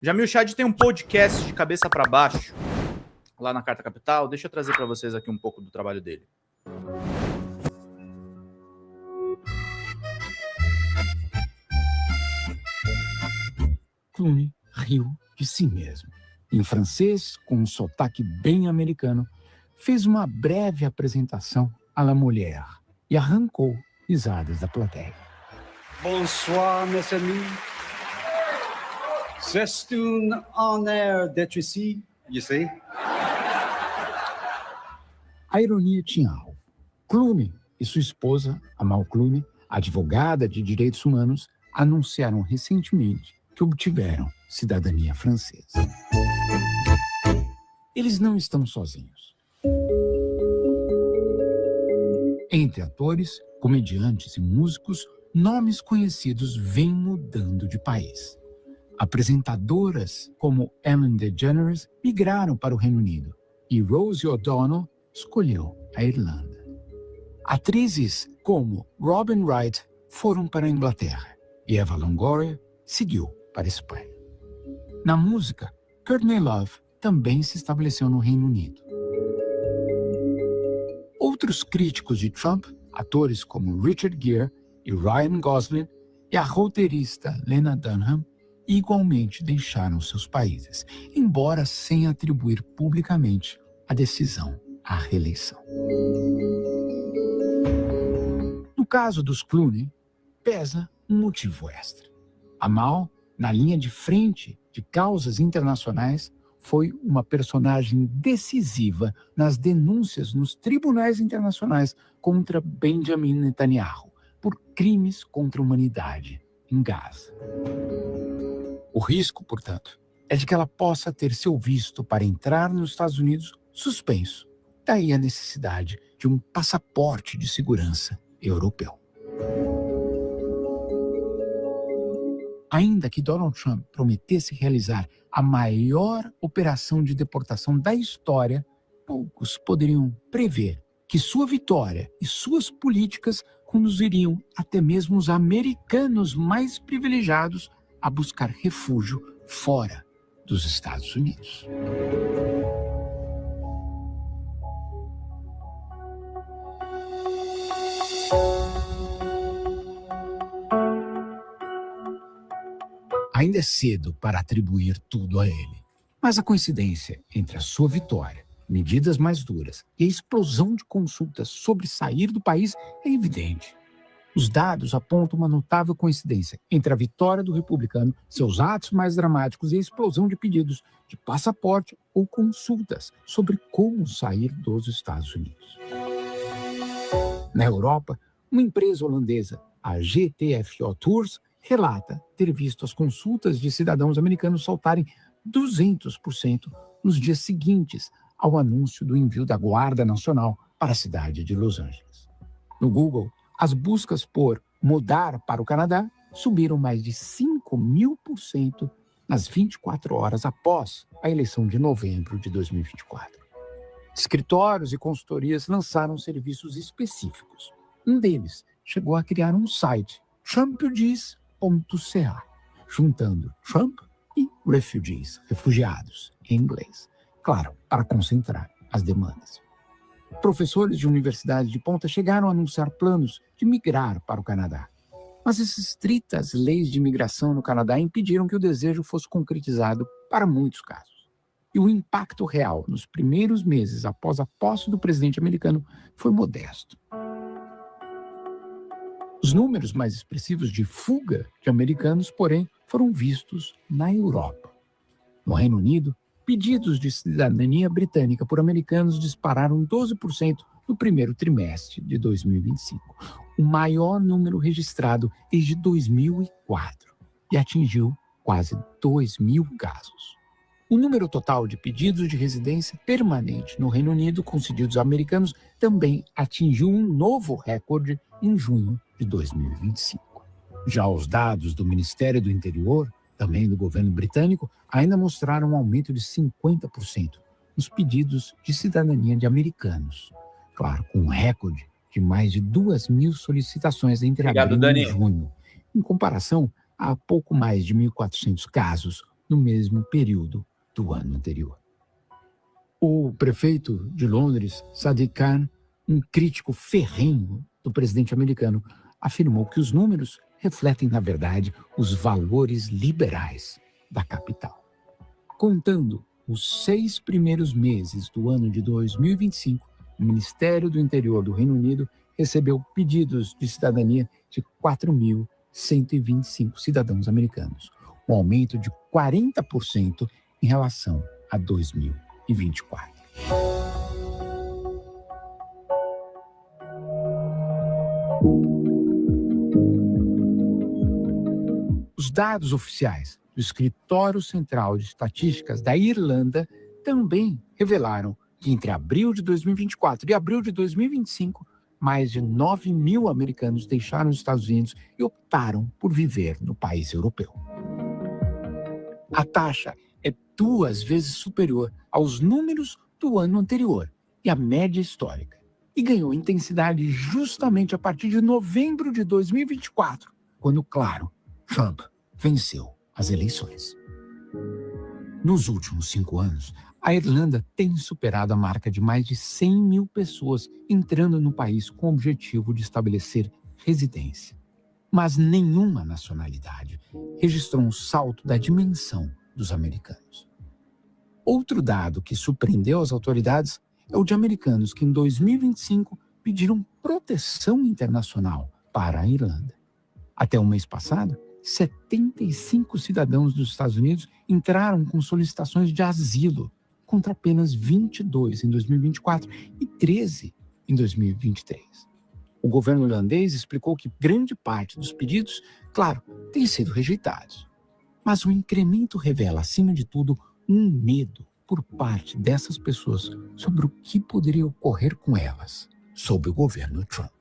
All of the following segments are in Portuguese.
Jamil Chad tem um podcast de cabeça para baixo lá na Carta Capital. Deixa eu trazer para vocês aqui um pouco do trabalho dele. Clooney riu de si mesmo. Em francês, com um sotaque bem americano, fez uma breve apresentação à la Molière e arrancou risadas da plateia. Bonsoir, mes amis. C'est un honneur d'être ici, you see. A ironia tinha alvo. Clooney e sua esposa, Amal Clooney, advogada de direitos humanos, anunciaram recentemente que obtiveram cidadania francesa. Eles não estão sozinhos. Entre atores, comediantes e músicos, nomes conhecidos vêm mudando de país. Apresentadoras como Ellen DeGeneres migraram para o Reino Unido e Rosie O'Donnell escolheu a Irlanda. Atrizes como Robin Wright foram para a Inglaterra e Eva Longoria seguiu para a Espanha. Na música, Courtney Love também se estabeleceu no Reino Unido. Outros críticos de Trump, atores como Richard Gere e Ryan Gosling, e a roteirista Lena Dunham, igualmente deixaram seus países, embora sem atribuir publicamente a decisão à reeleição. No caso dos Clooney, pesa um motivo extra. Amal, na linha de frente de causas internacionais, foi uma personagem decisiva nas denúncias nos tribunais internacionais contra Benjamin Netanyahu por crimes contra a humanidade em Gaza. O risco, portanto, é de que ela possa ter seu visto para entrar nos Estados Unidos suspenso. Daí a necessidade de um passaporte de segurança europeu. Ainda que Donald Trump prometesse realizar a maior operação de deportação da história, poucos poderiam prever que sua vitória e suas políticas conduziriam até mesmo os americanos mais privilegiados a buscar refúgio fora dos Estados Unidos. Ainda é cedo para atribuir tudo a ele, mas a coincidência entre a sua vitória, medidas mais duras e a explosão de consultas sobre sair do país é evidente. Os dados apontam uma notável coincidência entre a vitória do republicano, seus atos mais dramáticos e a explosão de pedidos de passaporte ou consultas sobre como sair dos Estados Unidos. Na Europa, uma empresa holandesa, a GTFO Tours, relata ter visto as consultas de cidadãos americanos saltarem 200% nos dias seguintes ao anúncio do envio da Guarda Nacional para a cidade de Los Angeles. No Google, as buscas por mudar para o Canadá subiram mais de 5.000% nas 24 horas após a eleição de novembro de 2024. Escritórios e consultorias lançaram serviços específicos. Um deles chegou a criar um site, trumpidies.ca, juntando Trump e refugees, refugiados, em inglês. Claro, para concentrar as demandas. Professores de universidades de ponta chegaram a anunciar planos de migrar para o Canadá. Mas as estritas leis de imigração no Canadá impediram que o desejo fosse concretizado para muitos casos. E o impacto real nos primeiros meses após a posse do presidente americano foi modesto. Os números mais expressivos de fuga de americanos, porém, foram vistos na Europa. No Reino Unido, pedidos de cidadania britânica por americanos dispararam 12% no primeiro trimestre de 2025, o maior número registrado desde 2004, e atingiu quase 2.000 casos. O número total de pedidos de residência permanente no Reino Unido concedidos a americanos também atingiu um novo recorde em junho de 2025. Já os dados do Ministério do Interior, também do governo britânico, ainda mostraram um aumento de 50% nos pedidos de cidadania de americanos. Claro, com um recorde de mais de 2.000 solicitações entre abril e junho, em comparação a pouco mais de 1.400 casos no mesmo período do ano anterior. O prefeito de Londres, Sadiq Khan, um crítico ferrenho do presidente americano, afirmou que os números refletem, na verdade, os valores liberais da capital. Contando os 6 primeiros meses do ano de 2025, o Ministério do Interior do Reino Unido recebeu pedidos de cidadania de 4.125 cidadãos americanos, um aumento de 40% em relação a 2024. Os dados oficiais do Escritório Central de Estatísticas da Irlanda também revelaram que entre abril de 2024 e abril de 2025, mais de 9.000 americanos deixaram os Estados Unidos e optaram por viver no país europeu. A taxa é 2 vezes superior aos números do ano anterior e à média histórica, e ganhou intensidade justamente a partir de novembro de 2024, quando, claro, Trump venceu as eleições. Nos últimos 5 anos, a Irlanda tem superado a marca de mais de 100 mil pessoas entrando no país com o objetivo de estabelecer residência. Mas nenhuma nacionalidade registrou um salto da dimensão dos americanos. Outro dado que surpreendeu as autoridades é o de americanos que em 2025 pediram proteção internacional para a Irlanda. Até o mês passado, 75 cidadãos dos Estados Unidos entraram com solicitações de asilo, contra apenas 22 em 2024 e 13 em 2023. O governo irlandês explicou que grande parte dos pedidos, claro, tem sido rejeitados. Mas o incremento revela, acima de tudo, um medo por parte dessas pessoas sobre o que poderia ocorrer com elas sob o governo Trump.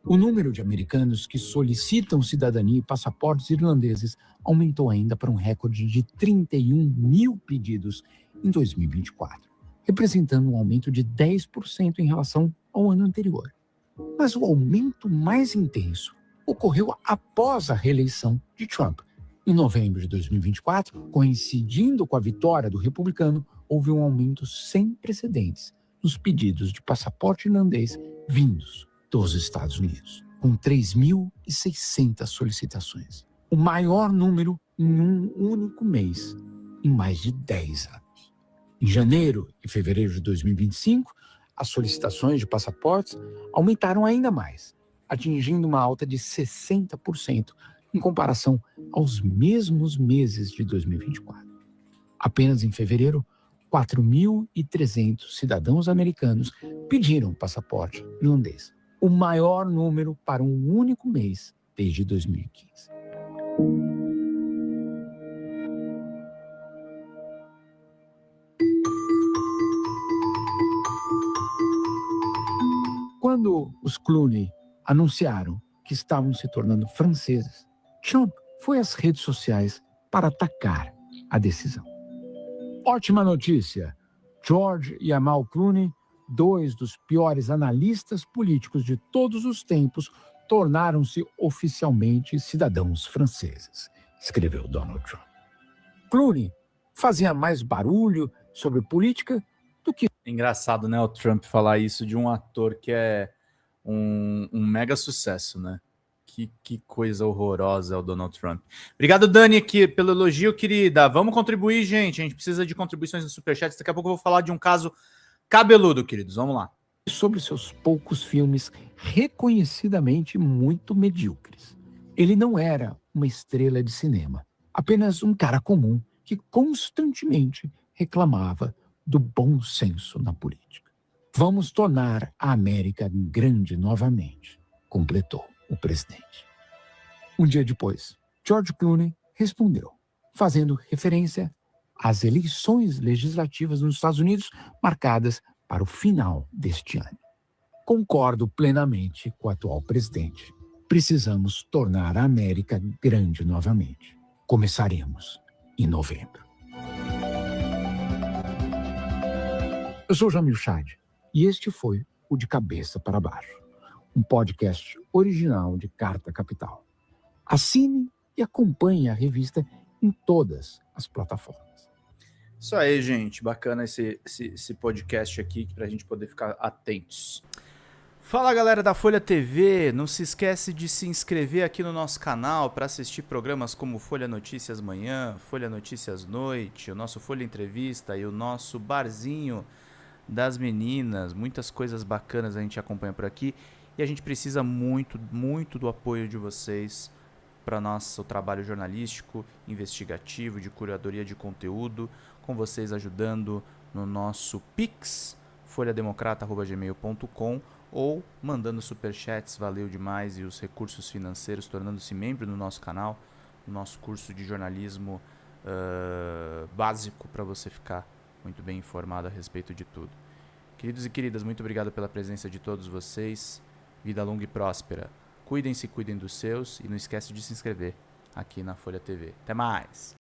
O número de americanos que solicitam cidadania e passaportes irlandeses aumentou ainda para um recorde de 31 mil pedidos em 2024, representando um aumento de 10% em relação ao ano anterior. Mas o aumento mais intenso ocorreu após a reeleição de Trump. Em novembro de 2024, coincidindo com a vitória do republicano, houve um aumento sem precedentes nos pedidos de passaporte irlandês vindos dos Estados Unidos, com 3.600 solicitações. O maior número em um único mês, em mais de 10 anos. Em janeiro e fevereiro de 2025, as solicitações de passaportes aumentaram ainda mais, atingindo uma alta de 60% em comparação aos mesmos meses de 2024. Apenas em fevereiro, 4.300 cidadãos americanos pediram passaporte irlandês, o maior número para um único mês desde 2015. Quando os Clooney anunciaram que estavam se tornando franceses, Trump foi às redes sociais para atacar a decisão. Ótima notícia! George e Amal Clooney, 2 dos piores analistas políticos de todos os tempos, tornaram-se oficialmente cidadãos franceses, escreveu Donald Trump. Clooney fazia mais barulho sobre política do que... Engraçado, né, o Trump falar isso de um ator que é um mega sucesso, né? Que coisa horrorosa é o Donald Trump. Obrigado, Dani, aqui pelo elogio, querida. Vamos contribuir, gente. A gente precisa de contribuições no Superchat. Daqui a pouco eu vou falar de um caso cabeludo, queridos. Vamos lá. Sobre seus poucos filmes reconhecidamente muito medíocres. Ele não era uma estrela de cinema, apenas um cara comum que constantemente reclamava do bom senso na política. Vamos tornar a América grande novamente, completou o presidente. Um dia depois, George Clooney respondeu, fazendo referência às eleições legislativas nos Estados Unidos marcadas para o final deste ano. Concordo plenamente com o atual presidente. Precisamos tornar a América grande novamente. Começaremos em novembro. Eu sou Jamil Chad e este foi o De Cabeça para Baixo, um podcast original de Carta Capital. Assine e acompanhe a revista em todas as plataformas. Isso aí, gente. Bacana esse podcast aqui para a gente poder ficar atentos. Fala, galera da Folha TV. Não se esquece de se inscrever aqui no nosso canal para assistir programas como Folha Notícias Manhã, Folha Notícias Noite, o nosso Folha Entrevista e o nosso Barzinho das Meninas. Muitas coisas bacanas a gente acompanha por aqui e a gente precisa muito, muito do apoio de vocês para nosso trabalho jornalístico, investigativo, de curadoria de conteúdo, com vocês ajudando no nosso Pix, folhademocrata@gmail.com, ou mandando superchats, valeu demais, e os recursos financeiros, tornando-se membro do nosso canal, no nosso curso de jornalismo básico, para você ficar muito bem informado a respeito de tudo. Queridos e queridas, muito obrigado pela presença de todos vocês. Vida longa e próspera. Cuidem-se, cuidem dos seus, e não esquece de se inscrever aqui na Folha TV. Até mais!